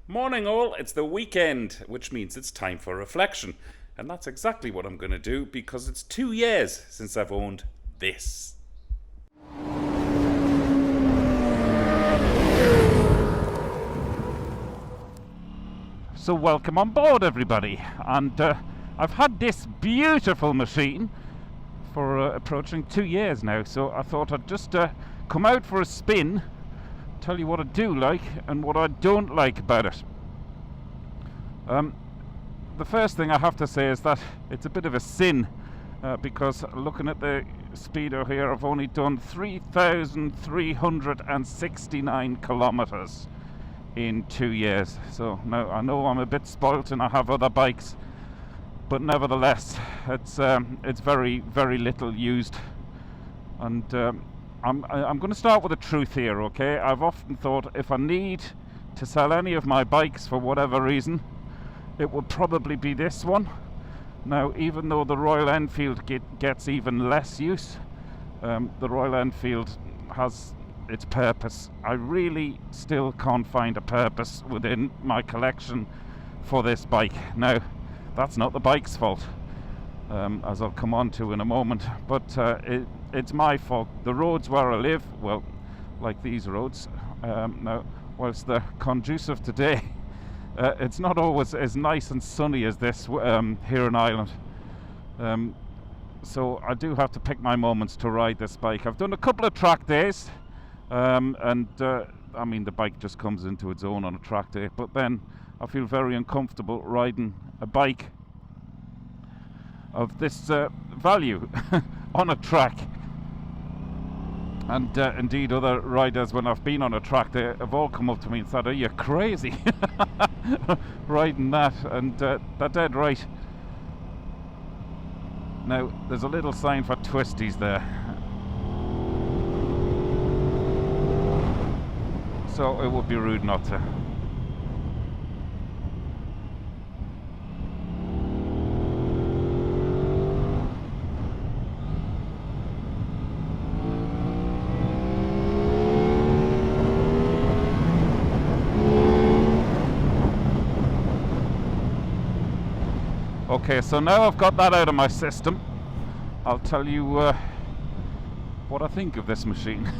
Morning all, it's the weekend, which means it's time for reflection. And that's exactly what I'm going to do because it's 2 years since I've owned this. So welcome on board everybody, and I've had this beautiful machine for approaching 2 years now, so I thought I'd just come out for a spin, tell you what I do like and what I don't like about it. The first thing I have to say is that it's a bit of a sin because looking at the speedo here, I've only done 3,369 kilometers in 2 years. So now I know I'm a bit spoilt and I have other bikes, but nevertheless it's very, very little used. And I'm going to start with the truth here, okay? I've often thought if I need to sell any of my bikes for whatever reason, it would probably be this one. Now, even though the Royal Enfield gets even less use, the Royal Enfield has its purpose. I really still can't find a purpose within my collection for this bike. Now, that's not the bike's fault, as I'll come on to in a moment, but it's my fault. The roads where I live, well, like these roads, now, whilst they're conducive today, it's not always as nice and sunny as this here in Ireland. So I do have to pick my moments to ride this bike. I've done a couple of track days, and I mean the bike just comes into its own on a track day, but then I feel very uncomfortable riding a bike of this value on a track. And indeed other riders, when I've been on a track, they have all come up to me and said, "Are you crazy riding that?" And they're dead right. Now there's a little sign for twisties there, so it would be rude not to. Okay, so now I've got that out of my system, I'll tell you what I think of this machine.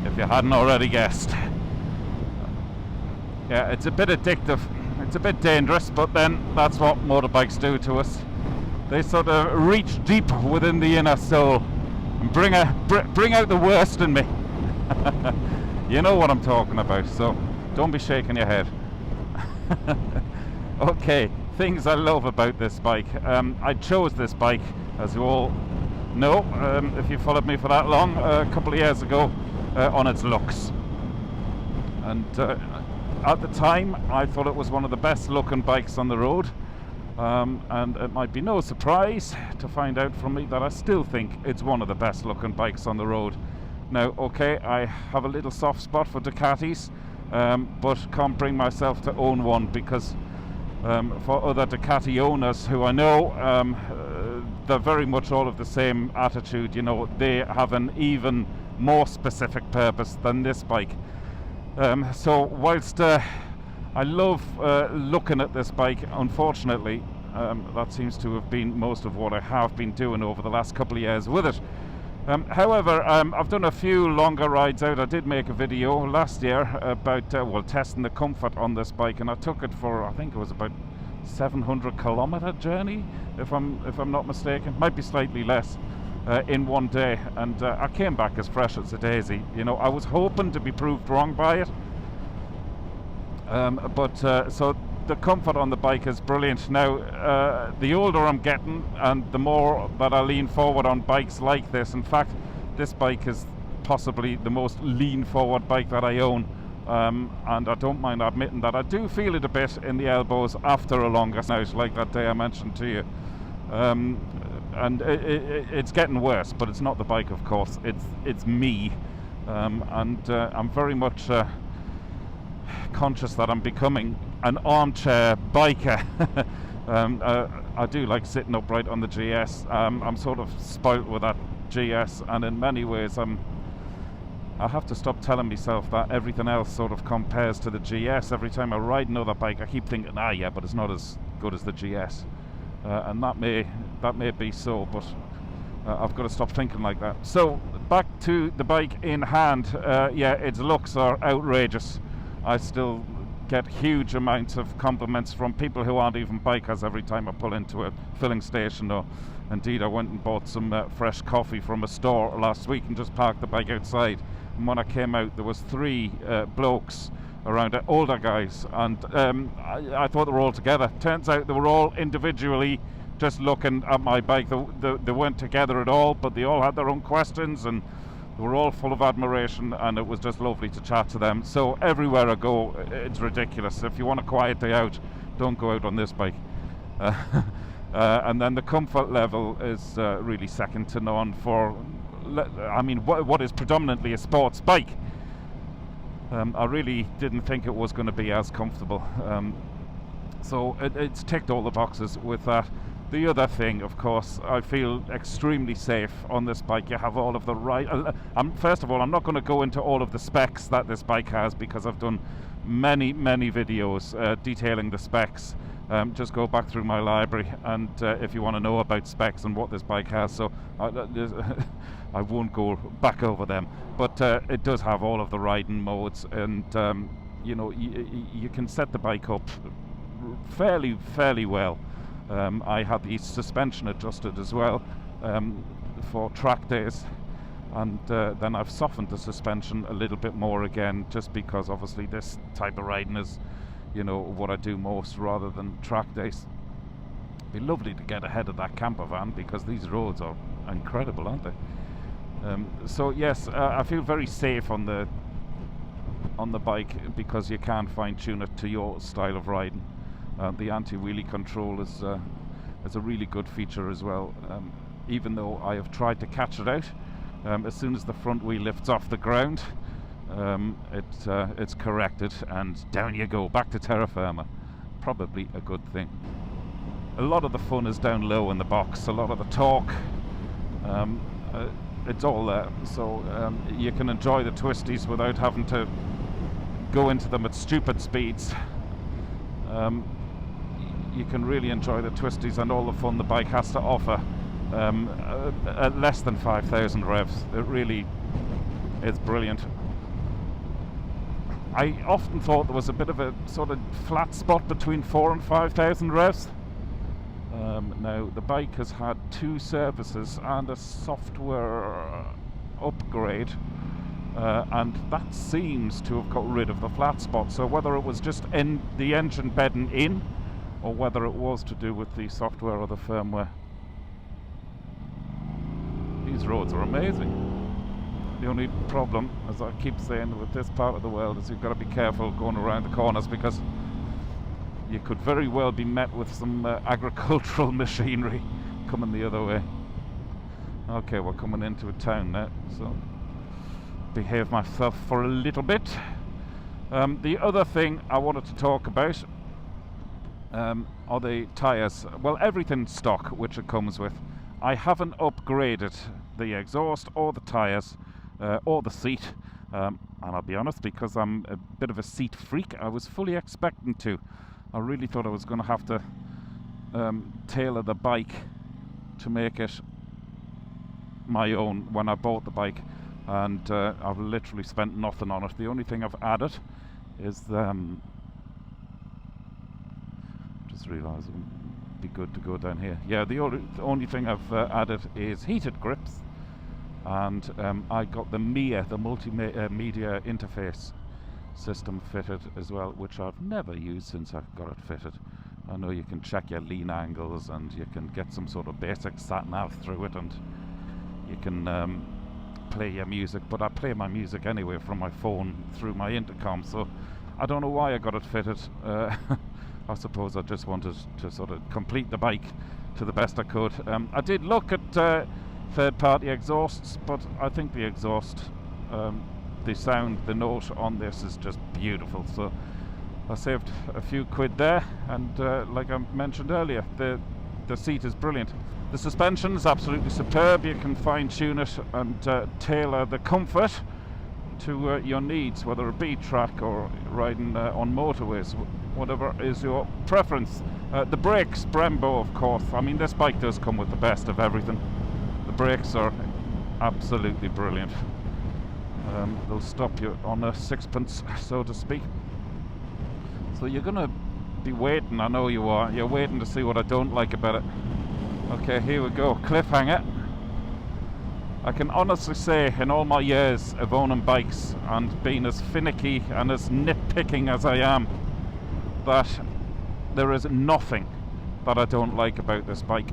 If you hadn't already guessed. Yeah, it's a bit addictive, it's a bit dangerous, but then that's what motorbikes do to us. They sort of reach deep within the inner soul and bring out the worst in me. You know what I'm talking about, so don't be shaking your head. Okay, things I love about this bike. I chose this bike, as you all know, if you followed me for that long, a couple of years ago, on its looks. And at the time, I thought it was one of the best looking bikes on the road. And it might be no surprise to find out from me that I still think it's one of the best looking bikes on the road. Now, okay, I have a little soft spot for Ducatis, but can't bring myself to own one because for other Ducati owners who I know, they're very much all of the same attitude. You know, they have an even more specific purpose than this bike. So whilst I love looking at this bike, unfortunately, that seems to have been most of what I have been doing over the last couple of years with it. However, I've done a few longer rides out. I did make a video last year about testing the comfort on this bike, and I took it for, I think it was about 700 kilometer journey, if I'm not mistaken, might be slightly less, in one day, and I came back as fresh as a daisy. You know, I was hoping to be proved wrong by it, so the comfort on the bike is brilliant. Now, the older I'm getting and the more that I lean forward on bikes like this, in fact, this bike is possibly the most lean forward bike that I own, and I don't mind admitting that I do feel it a bit in the elbows after a longer snout, like that day I mentioned to you. And it's getting worse, but it's not the bike, of course, it's me, and I'm very much conscious that I'm becoming an armchair biker I do like sitting upright on the GS. I'm sort of spoilt with that GS, and in many ways I have to stop telling myself that everything else sort of compares to the GS. Every time I ride another bike, I keep thinking, yeah, but it's not as good as the GS, and that may be so, but I've got to stop thinking like that. So back to the bike in hand. Yeah, its looks are outrageous. I still get huge amounts of compliments from people who aren't even bikers every time I pull into a filling station, or indeed I went and bought some fresh coffee from a store last week and just parked the bike outside, and when I came out there was 3 blokes around it, older guys, and I thought they were all together. Turns out they were all individually just looking at my bike. They weren't together at all, but they all had their own questions, and they were all full of admiration, and it was just lovely to chat to them. So everywhere I go, it's ridiculous. If you want a quiet day out, don't go out on this bike. And then the comfort level is really second to none for, I mean, what is predominantly a sports bike. I really didn't think it was going to be as comfortable. So it's ticked all the boxes with that. The other thing, of course, I feel extremely safe on this bike. You have all of the right... first of all, I'm not going to go into all of the specs that this bike has, because I've done many videos detailing the specs. Just go back through my library, and if you want to know about specs and what this bike has, so I won't go back over them. But it does have all of the riding modes, and you know, you can set the bike up fairly well. I had the suspension adjusted as well for track days, and then I've softened the suspension a little bit more again, just because obviously this type of riding is, you know, what I do most rather than track days. It'd be lovely to get ahead of that camper van, because these roads are incredible, aren't they? So yes, I feel very safe on the bike, because you can fine tune it to your style of riding. The anti-wheelie control is a really good feature as well, even though I have tried to catch it out. As soon as the front wheel lifts off the ground, it's corrected, and down you go, back to terra firma. Probably a good thing. A lot of the fun is down low in the box, a lot of the torque, it's all there, so you can enjoy the twisties without having to go into them at stupid speeds. You can really enjoy the twisties and all the fun the bike has to offer at less than 5,000 revs. It really is brilliant. I often thought there was a bit of a sort of flat spot between 4,000 and 5,000 revs. Now the bike has had 2 services and a software upgrade, and that seems to have got rid of the flat spot. So whether it was just the engine bedding in, or whether it was to do with the software or the firmware. These roads are amazing. The only problem, as I keep saying, with this part of the world is you've got to be careful going around the corners, because you could very well be met with some agricultural machinery coming the other way. Okay, we're coming into a town now, so behave myself for a little bit. The other thing I wanted to talk about are the tyres. Well, everything's stock, which it comes with. I haven't upgraded the exhaust or the tyres or the seat, and I'll be honest, because I'm a bit of a seat freak, I was fully expecting to. I really thought I was going to have to tailor the bike to make it my own when I bought the bike, and I've literally spent nothing on it. The only thing I've added is just realised it would be good to go down here. Yeah, the only thing I've added is heated grips, and I got the MIA, the multimedia interface system, fitted as well, which I've never used since I got it fitted. I know you can check your lean angles, and you can get some sort of basic sat-nav through it, and you can play your music, but I play my music anyway from my phone through my intercom, so I don't know why I got it fitted. I suppose I just wanted to sort of complete the bike to the best I could. I did look at third-party exhausts, but I think the exhaust, the sound, the note on this is just beautiful, so I saved a few quid there, and like I mentioned earlier, the seat is brilliant. The suspension is absolutely superb. You can fine-tune it and tailor the comfort to your needs, whether it be track or riding on motorways, whatever is your preference. The brakes, Brembo, of course. I mean, this bike does come with the best of everything. The brakes are absolutely brilliant. They'll stop you on a sixpence, so to speak. So you're gonna be waiting, I know you are. You're waiting to see what I don't like about it. Okay, here we go, cliffhanger. I can honestly say, in all my years of owning bikes and being as finicky and as nitpicking as I am, that there is nothing that I don't like about this bike.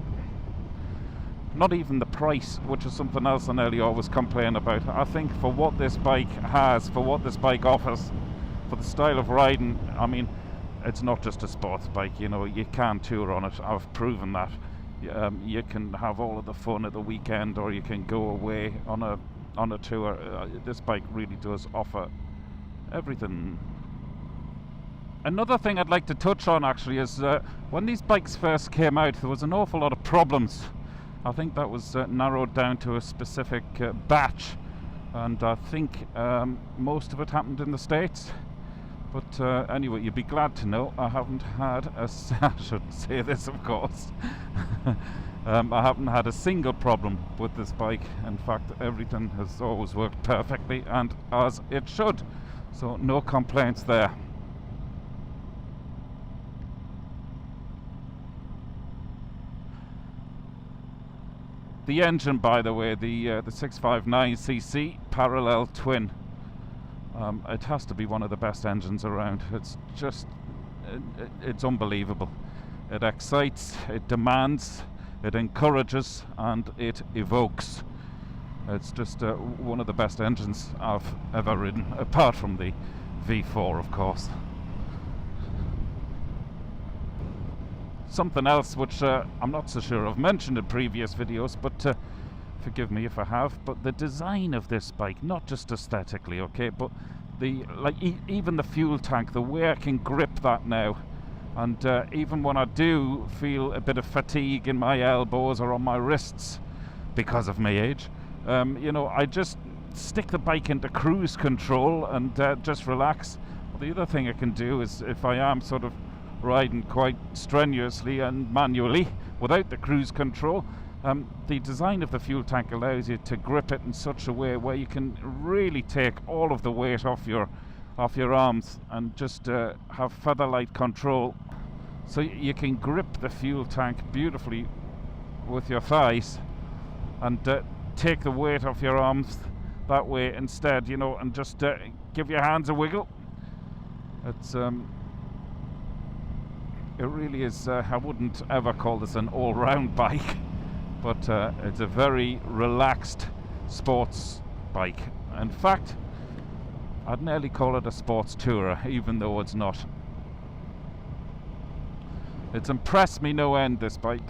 Not even the price, which is something else I nearly always complain about. I think for what this bike has, for what this bike offers, for the style of riding, I mean, it's not just a sports bike, you know, you can tour on it. I've proven that. You can have all of the fun at the weekend, or you can go away on a tour. This bike really does offer everything. Another thing I'd like to touch on actually is when these bikes first came out, there was an awful lot of problems. I think that was narrowed down to a specific batch, and I think most of it happened in the States. But anyway, you'd be glad to know I haven't had I shouldn't say this, of course. I haven't had a single problem with this bike. In fact, everything has always worked perfectly and as it should. So no complaints there. The engine, by the way, the 659cc parallel twin. It has to be one of the best engines around. It's just, it's unbelievable. It excites, it demands, it encourages, and it evokes. It's just one of the best engines I've ever ridden, apart from the V4, of course. Something else which I'm not so sure I've mentioned in previous videos, but forgive me if I have, but the design of this bike, not just aesthetically, okay, but the even the fuel tank, the way I can grip that now, and even when I do feel a bit of fatigue in my elbows or on my wrists because of my age, you know, I just stick the bike into cruise control and just relax. The other thing I can do is, if I am sort of riding quite strenuously and manually without the cruise control, the design of the fuel tank allows you to grip it in such a way where you can really take all of the weight off your arms and just have feather-light control. So you can grip the fuel tank beautifully with your thighs and take the weight off your arms that way instead, you know, and just give your hands a wiggle. It's it really is, I wouldn't ever call this an all-round bike, but it's a very relaxed sports bike. In fact, I'd nearly call it a sports tourer, even though it's not. It's impressed me no end, this bike,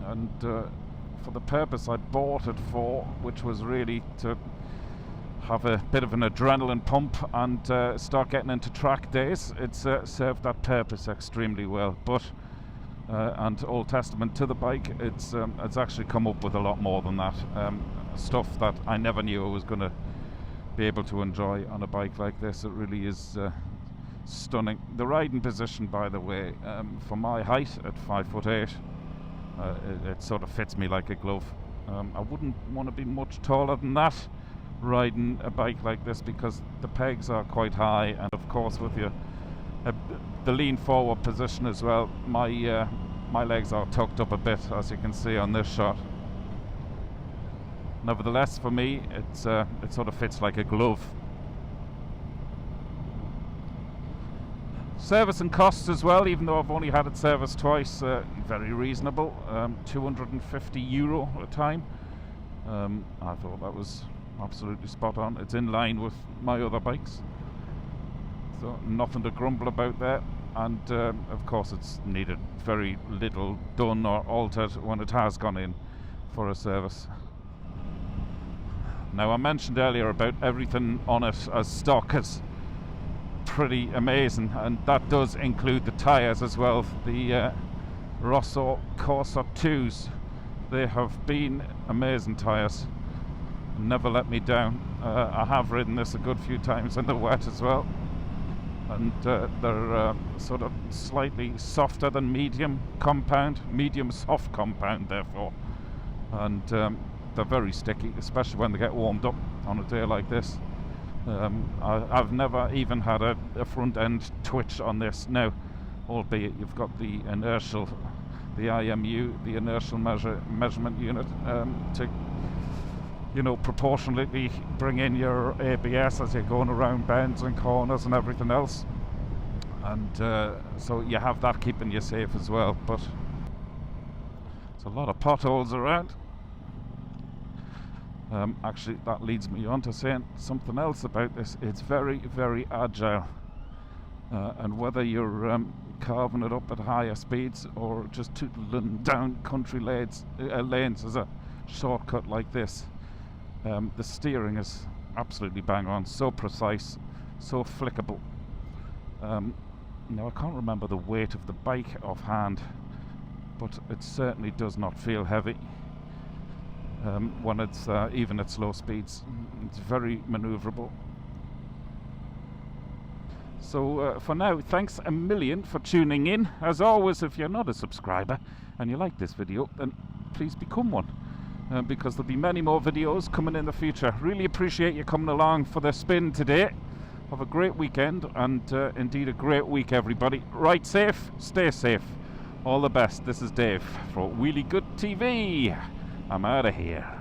and for the purpose I bought it for, which was really to have a bit of an adrenaline pump and start getting into track days, it's served that purpose extremely well. But and Old Testament to the bike, it's actually come up with a lot more than that, stuff that I never knew I was going to be able to enjoy on a bike like this. It really is stunning. The riding position, by the way, for my height at 5'8", it sort of fits me like a glove. I wouldn't want to be much taller than that riding a bike like this, because the pegs are quite high, and of course with your the lean forward position as well, my legs are tucked up a bit, as you can see on this shot. Nevertheless, for me, it sort of fits like a glove. Service and costs as well, even though I've only had it serviced twice, very reasonable. €250 a time. I thought that was absolutely spot on. It's in line with my other bikes, so nothing to grumble about there. And of course it's needed very little done or altered when it has gone in for a service. Now, I mentioned earlier about everything on it as stock is pretty amazing, and that does include the tyres as well. The Rosso Corsa 2s, they have been amazing tyres, never let me down. I have ridden this a good few times in the wet as well, and they're sort of slightly softer than medium soft compound therefore, and they're very sticky, especially when they get warmed up on a day like this. I've never even had a front end twitch on this now, albeit you've got the inertial, the IMU, the inertial measurement unit, to, you know, proportionately bring in your ABS as you're going around bends and corners and everything else, and so you have that keeping you safe as well. But there's a lot of potholes around. Actually, that leads me on to saying something else about this. It's very, very agile, and whether you're carving it up at higher speeds or just tootling down country lanes as a shortcut like this, the steering is absolutely bang on, so precise, so flickable. Now I can't remember the weight of the bike offhand, but it certainly does not feel heavy when it's even at slow speeds. It's very manoeuvrable. So for now, thanks a million for tuning in. As always, if you're not a subscriber and you like this video, then please become one, because there'll be many more videos coming in the future. Really appreciate you coming along for the spin today. Have a great weekend, and indeed a great week, everybody. Ride safe, stay safe. All the best. This is Dave for Wheelie Good TV. I'm out of here.